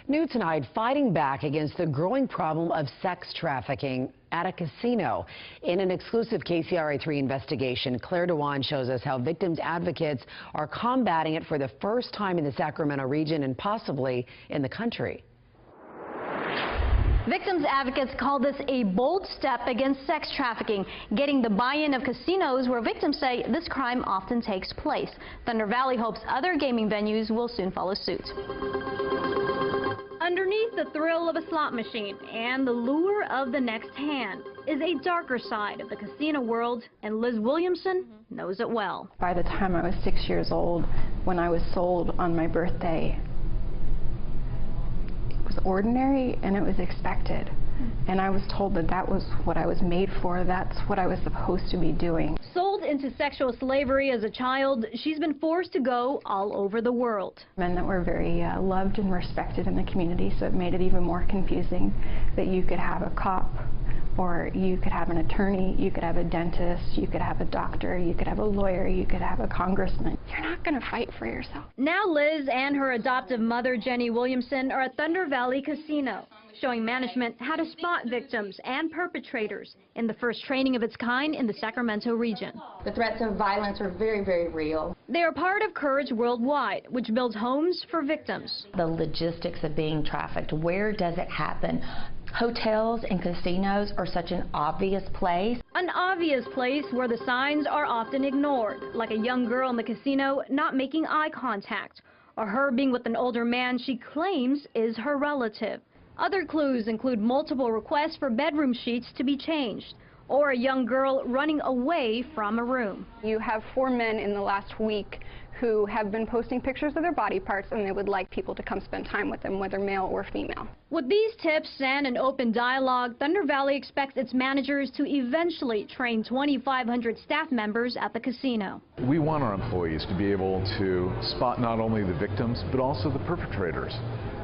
New tonight, fighting back against the growing problem of sex trafficking at a casino. In an exclusive KCRA3 investigation, Claire Dewan shows us how victims advocates are combating it for the first time in the Sacramento region and possibly in the country. Victims advocates call this a bold step against sex trafficking, getting the buy-in of casinos where victims say this crime often takes place. Thunder Valley hopes other gaming venues will soon follow suit. Underneath the thrill of a slot machine and the lure of the next hand is a darker side of the casino world, and Liz Williamson knows it well. By the time I was 6 years old, when I was sold on my birthday, it was ordinary and it was expected. And I was told that that was what I was made for, that's what I was supposed to be doing. Sold into sexual slavery as a child, she's been forced to go all over the world. Men that were very loved and respected in the community, so it made it even more confusing that you could have a cop, or you could have an attorney, you could have a dentist, you could have a doctor, you could have a lawyer, you could have a congressman. You're not going to fight for yourself. Now Liz and her adoptive mother, Jenny Williamson, are at Thunder Valley Casino, showing management how to spot victims and perpetrators in the first training of its kind in the Sacramento region. The threats of violence are very, very real. They are part of Courage Worldwide, which builds homes for victims. The logistics of being trafficked, where does it happen? Hotels and casinos are such an obvious place. An obvious place where the signs are often ignored, like a young girl in the casino not making eye contact, or her being with an older man she claims is her relative. Other clues include multiple requests for bedroom sheets to be changed, or a young girl running away from a room. You have 4 men in the last week who have been posting pictures of their body parts, and they would like people to come spend time with them, whether male or female. With these tips and an open dialogue, Thunder Valley expects its managers to eventually train 2,500 staff members at the casino. We want our employees to be able to spot not only the victims, but also the perpetrators.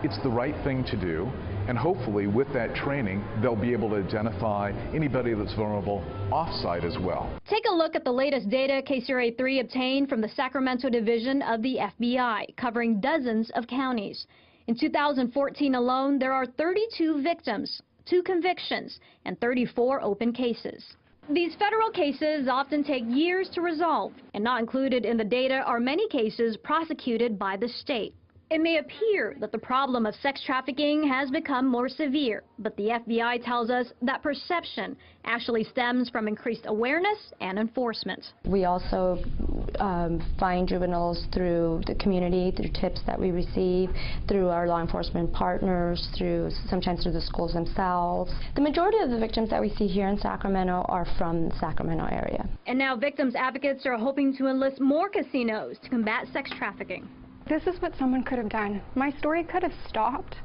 It's the right thing to do, and hopefully with that training, they'll be able to identify anybody that's vulnerable off-site as well. Take a look at the latest data KCRA3 obtained from the Sacramento Division of the FBI, covering dozens of counties. In 2014 alone, there are 32 victims, 2 convictions, and 34 open cases. These federal cases often take years to resolve, and not included in the data are many cases prosecuted by the state. It may appear that the problem of sex trafficking has become more severe, but the FBI tells us that perception actually stems from increased awareness and enforcement. We also find juveniles through the community, through tips that we receive, through our law enforcement partners, sometimes through the schools themselves. The majority of the victims that we see here in Sacramento are from the Sacramento area. And now victims advocates are hoping to enlist more casinos to combat sex trafficking. This is what someone could have done. My story could have stopped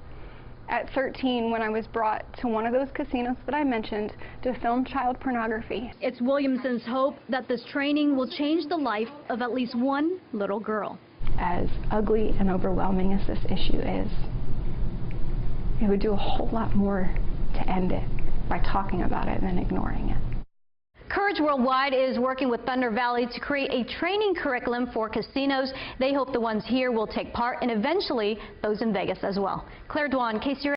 at 13 when I was brought to one of those casinos that I mentioned to film child pornography. It's Williamson's hope that this training will change the life of at least one little girl. As ugly and overwhelming as this issue is, it would do a whole lot more to end it by talking about it than ignoring it. Courage Worldwide is working with Thunder Valley to create a training curriculum for casinos. They hope the ones here will take part, and eventually those in Vegas as well. Claire Dewan, KCRA.